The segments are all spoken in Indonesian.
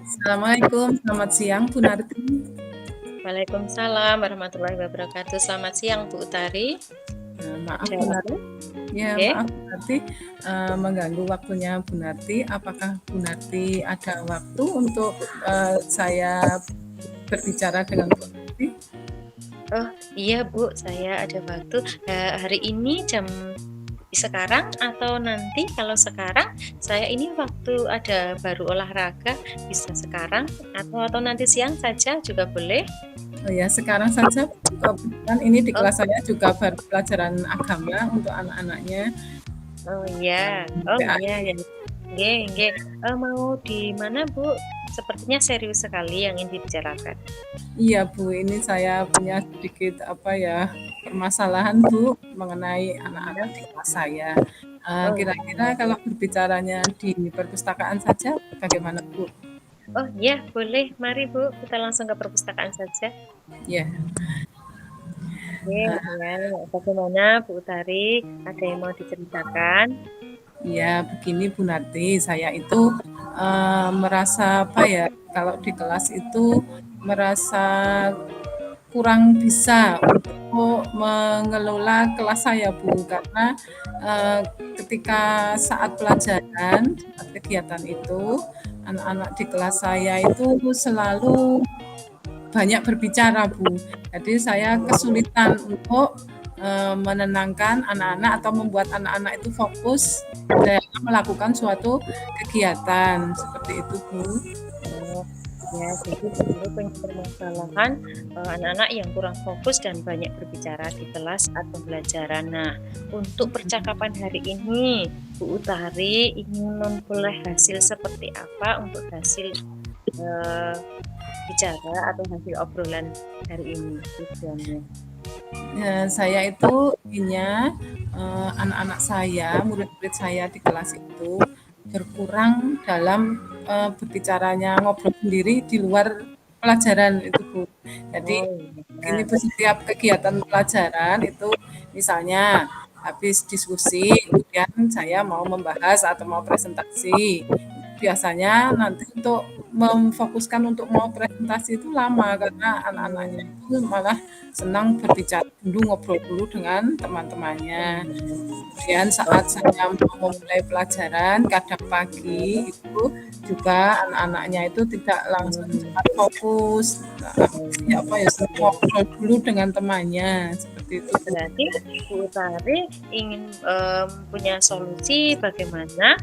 Assalamualaikum, selamat siang Bu Narti. Waalaikumsalam warahmatullahi wabarakatuh. Selamat siang Bu Utari. Maaf Ada Bu apa? Narti, ya Oke. maaf Bu Narti, mengganggu waktunya Bu Narti. Apakah Bu Narti ada waktu untuk saya berbicara dengan Bu Narti? Oh iya Bu, saya ada waktu. Hari ini jam sekarang atau nanti? Kalau sekarang, saya ini waktu ada baru olahraga, bisa sekarang atau nanti siang saja juga boleh. Oh ya, sekarang saja kebetulan ini di Oh, kelas saya juga baru pelajaran agama untuk anak-anaknya. oh iya, oh iya ya. Nggih, nggih. Mau di mana Bu? Sepertinya serius sekali yang ingin dibicarakan. Iya Bu, ini saya punya sedikit permasalahan Bu mengenai anak-anak di kelas saya. Oh Kira-kira iya. kalau berbicaranya di perpustakaan saja, bagaimana Bu? Oh iya, boleh. Mari Bu, kita langsung ke perpustakaan saja. Ya, Oke, ya. Bagaimana Bu Utari? Ada yang mau diceritakan? ya begini Bu Narti, saya itu merasa kalau di kelas itu merasa kurang bisa untuk mengelola kelas saya Bu, karena eh, ketika saat pelajaran, saat kegiatan itu, anak-anak di kelas saya itu selalu banyak berbicara Bu. Jadi saya kesulitan untuk menenangkan anak-anak atau membuat anak-anak itu fokus dalam melakukan suatu kegiatan seperti itu Bu. Oh, ya, jadi sebenarnya punya permasalahan anak-anak yang kurang fokus dan banyak berbicara di kelas saat pembelajaran. Nah, untuk percakapan hari ini, Bu Utari ingin memperoleh hasil seperti apa untuk hasil eh, bicara atau hasil obrolan hari ini tujuannya? Ya, saya itu inginnya anak-anak saya, murid-murid saya di kelas itu berkurang dalam berbicaranya ngobrol sendiri di luar pelajaran itu Bu. Jadi Oh ini iya. Bu, setiap kegiatan pelajaran itu misalnya habis diskusi, kemudian saya mau membahas atau mau presentasi. Biasanya nanti untuk memfokuskan untuk mau presentasi itu lama karena anak-anaknya Hmm, itu malah senang berbicara dulu, ngobrol dulu dengan teman-temannya. hmm. Kemudian Oh, saat saya mau mulai pelajaran, kadang pagi itu juga anak-anaknya itu tidak langsung hmm. cepat fokus. Nah, senang ngobrol dulu dengan temannya, seperti itu Bu. Berarti Bu Utari ingin punya solusi bagaimana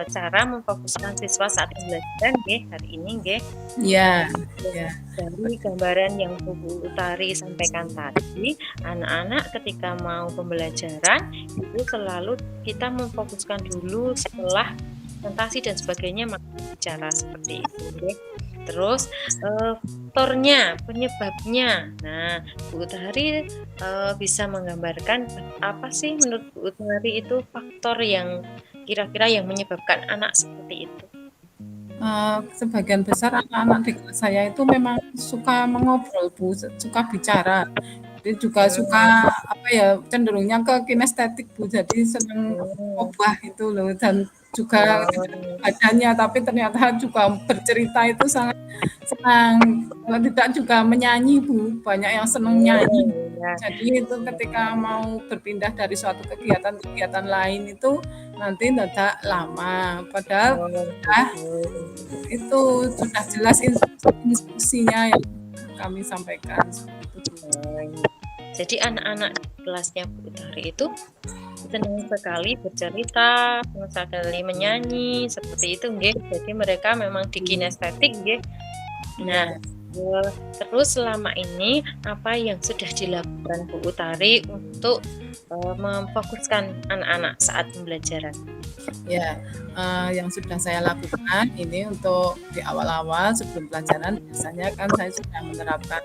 cara memfokuskan siswa saat pembelajaran nggih hari ini nggih. Ya, ya, Dari gambaran yang Bu Utari sampaikan tadi, anak-anak ketika mau pembelajaran itu selalu kita memfokuskan dulu setelah presentasi dan sebagainya maka bicara seperti itu nggih. Terus faktornya, penyebabnya. Nah, Bu Utari bisa menggambarkan apa sih menurut Bu Utari itu faktor yang kira-kira yang menyebabkan anak seperti itu? Sebagian besar anak-anak di kelas saya itu memang suka mengobrol Bu, suka bicara. Jadi juga suka cenderungnya ke kinestetik Bu, jadi senang Hmm. obah itu loh dan juga Oh, badannya, tapi ternyata juga bercerita itu sangat senang. Kalau tidak juga menyanyi Bu, banyak yang senang nyanyi. oh, ya. Jadi itu ketika mau berpindah dari suatu kegiatan-kegiatan lain itu nanti tidak lama. Padahal Oh, ah, gitu. itu sudah jelas instruksinya yang kami sampaikan seperti itu. Oh, iya. Jadi anak-anak di kelasnya Bu Utari itu senang sekali bercerita, senang sekali menyanyi, seperti itu nggih. Jadi mereka memang di kinestetik nggih. Nah, Iya. terus selama ini apa yang sudah dilakukan Bu Utari untuk memfokuskan anak-anak saat pembelajaran? Ya, yang sudah saya lakukan ini untuk di awal-awal sebelum pelajaran biasanya kan saya sudah menerapkan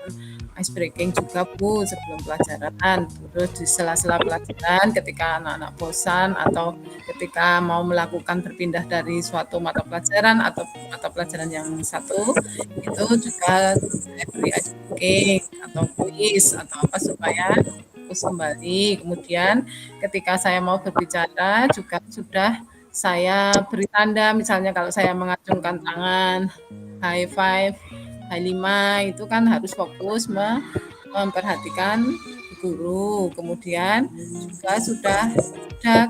ice breaking juga Bu sebelum pelajaran. Terus di sela-sela pelajaran ketika anak-anak bosan atau ketika mau melakukan berpindah dari suatu mata pelajaran atau mata pelajaran yang satu, itu juga saya beri ice breaking atau kuis atau apa supaya fokus kembali. Kemudian ketika saya mau berbicara juga sudah saya beri tanda misalnya kalau saya mengacungkan tangan H5, H5 itu kan harus fokus memperhatikan guru. Kemudian juga sudah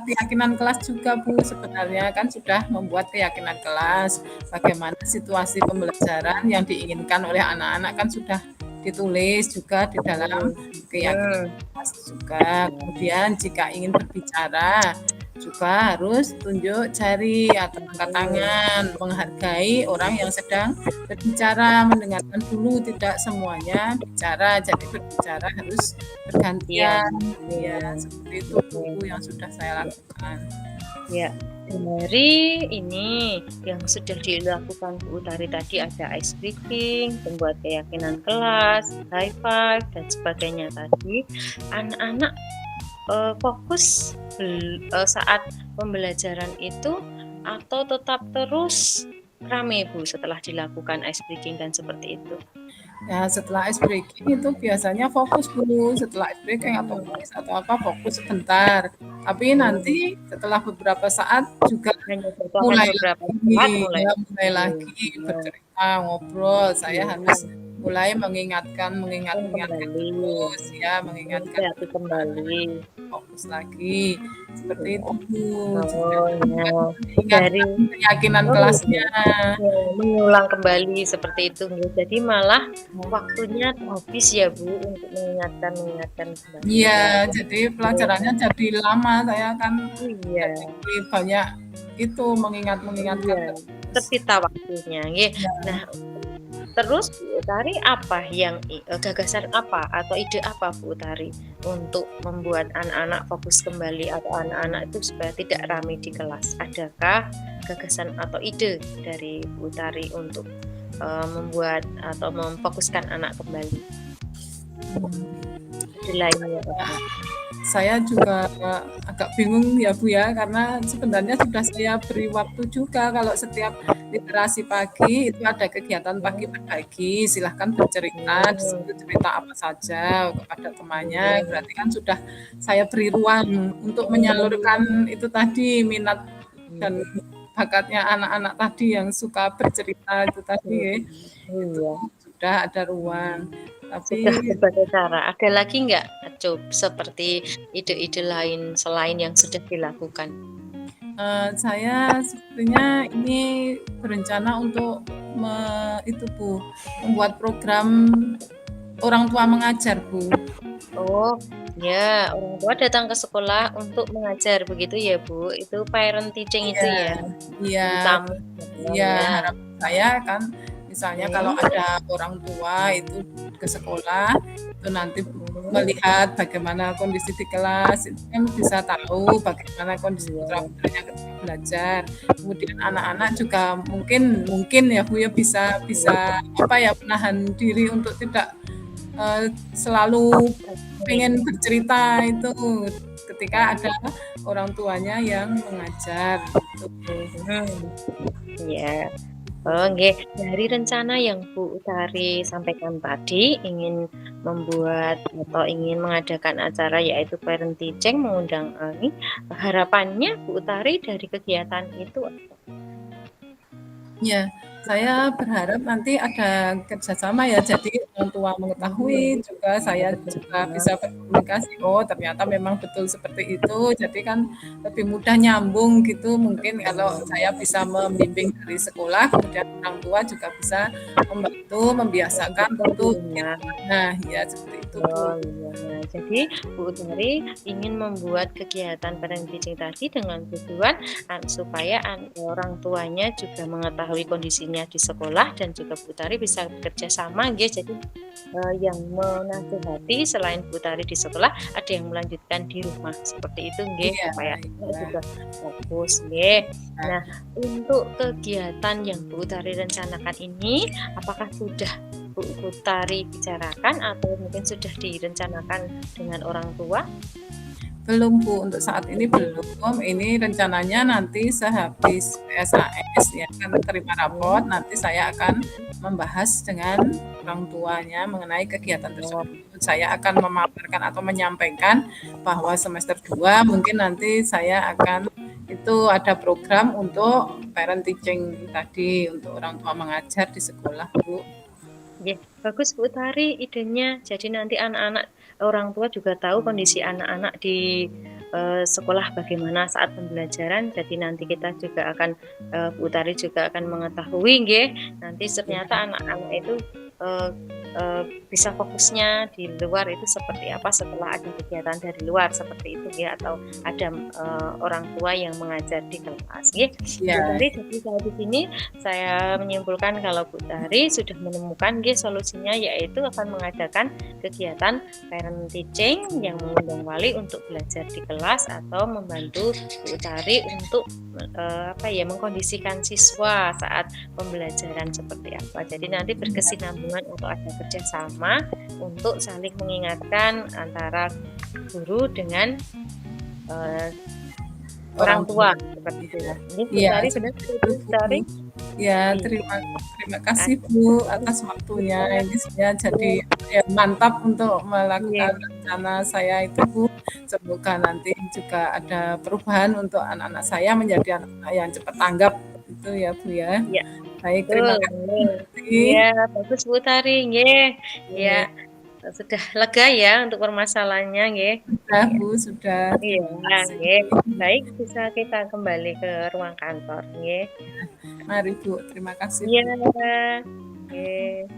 keyakinan kelas juga Bu, sebenarnya kan sudah membuat keyakinan kelas. Bagaimana situasi pembelajaran yang diinginkan oleh anak-anak kan sudah ditulis juga di dalam keyakinan kelas juga. Kemudian jika ingin berbicara juga harus tunjuk jari atau angkat tangan, menghargai orang yang sedang berbicara, mendengarkan dulu, tidak semuanya bicara, jadi berbicara harus bergantian. Ya, seperti itu Bu yang sudah saya lakukan. Ya, dari ini yang sudah dilakukan Bu Utari tadi ada ice breaking, membuat keyakinan kelas, high five dan sebagainya tadi. Anak-anak fokus saat pembelajaran itu atau tetap terus rame Bu setelah dilakukan ice breaking dan seperti itu? Ya, setelah ice breaking itu biasanya fokus dulu, setelah ice breaking atau quiz atau apa fokus sebentar. Tapi nanti setelah beberapa saat juga mulai lagi bercerita, ngobrol. Saya harus mulai mengingatkan terus ya, mengingatkan kembali. Fokus lagi seperti itu dari keyakinan kelasnya mengulang kembali seperti itu. Jadi malah waktunya habis ya Bu untuk mengingatkan kembali. Iya, jadi pelajarannya jadi lama. Saya kan jadi banyak itu mengingatkan tersita waktunya. Nah, terus Bu Utari apa yang gagasan apa atau ide apa Bu Utari untuk membuat anak-anak fokus kembali atau anak-anak itu supaya tidak ramai di kelas? Adakah gagasan atau ide dari Bu Utari untuk membuat atau memfokuskan anak kembali? Di lainnya saya juga agak bingung ya Bu ya, karena sebenarnya sudah saya beri waktu juga. Kalau setiap literasi pagi itu ada kegiatan pagi berbagi, silahkan bercerita, disitu cerita apa saja kepada temannya. Berarti kan sudah saya beri ruang untuk menyalurkan itu tadi, minat dan bakatnya anak-anak tadi yang suka bercerita itu tadi. Itu sudah ada ruang. Tapi berbagai cara. Ada lagi nggak seperti ide-ide lain selain yang sudah dilakukan? Saya sepertinya ini berencana untuk itu Bu, membuat program orang tua mengajar Bu. Oh ya, orang tua datang ke sekolah untuk mengajar begitu ya Bu? Itu parent teaching itu ya? Iya, harapan saya kan misalnya kalau ada orang tua itu ke sekolah itu nanti melihat bagaimana kondisi di kelas, itu kan bisa tahu bagaimana kondisi putra-putrinya ketika belajar. Kemudian anak-anak juga mungkin ya Bu ya bisa menahan diri untuk tidak selalu pengen bercerita itu ketika ada orang tuanya yang mengajar. Ya. Oke, dari rencana yang Bu Utari sampaikan tadi ingin membuat atau ingin mengadakan acara yaitu parent teaching, mengundang Ani, harapannya Bu Utari dari kegiatan itu apa? Ya, saya berharap nanti ada kerjasama ya, jadi orang tua mengetahui juga saya juga bisa berkomunikasi, oh ternyata memang betul seperti itu, jadi kan lebih mudah nyambung gitu. Mungkin kalau saya bisa membimbing dari sekolah, kemudian orang tua juga bisa membantu membiasakan untuk nah ya seperti itu Bu. Jadi Bu Utari ingin membuat kegiatan parent teaching tadi dengan tujuan supaya orang tuanya juga mengetahui kondisinya di sekolah dan juga Bu Utari bisa bekerja sama jadi yang menasihati selain Bu Utari di sekolah ada yang melanjutkan di rumah seperti itu supaya juga fokus Nah, untuk kegiatan yang Bu Utari rencanakan ini apakah sudah Bu Utari bicarakan atau mungkin sudah direncanakan dengan orang tua? Belum Bu, untuk saat ini belum. Ini rencananya nanti sehabis PSAS ya kan terima raport, nanti saya akan membahas dengan orang tuanya mengenai kegiatan tersebut. Saya akan memaparkan atau menyampaikan bahwa semester 2 mungkin nanti saya akan itu ada program untuk parent teaching tadi, untuk orang tua mengajar di sekolah, Bu. Ya, bagus Bu Tari idenya. Jadi nanti anak-anak, orang tua juga tahu kondisi anak-anak di sekolah bagaimana saat pembelajaran. Jadi nanti kita juga akan, Bu Tari juga akan mengetahui, nggih, nanti ternyata anak-anak itu bisa fokusnya di luar itu seperti apa setelah ada kegiatan dari luar seperti itu ya, atau ada orang tua yang mengajar di kelas. Nggih, Bu Tari, jadi saya di sini saya menyimpulkan kalau Bu Tari sudah menemukan solusinya, yaitu akan mengadakan kegiatan parent teaching yang mengundang wali untuk belajar di kelas atau membantu Bu Tari untuk mengkondisikan siswa saat pembelajaran seperti apa. Jadi nanti berkesinambungan untuk ada kerjasama untuk saling mengingatkan antara guru dengan orang tua seperti itu. Ini Bu Tari benar Bu Tari? Ya, terima kasih Bu atas waktunya. Ini saya jadi mantap untuk melakukan rencana saya itu, Bu. Semoga nanti juga ada perubahan untuk anak-anak saya menjadi anak-anak yang cepat tanggap itu ya, Bu ya. Ya. Baik, terima kasih. Iya, bagus Bu Tari, nggih. Ya, sudah lega ya untuk permasalahannya, nggih. Sudah, Bu, sudah. Iya, nggih. Baik, bisa kita kembali ke ruang kantor, nggih. Mari Bu, terima kasih. Iya, nggih.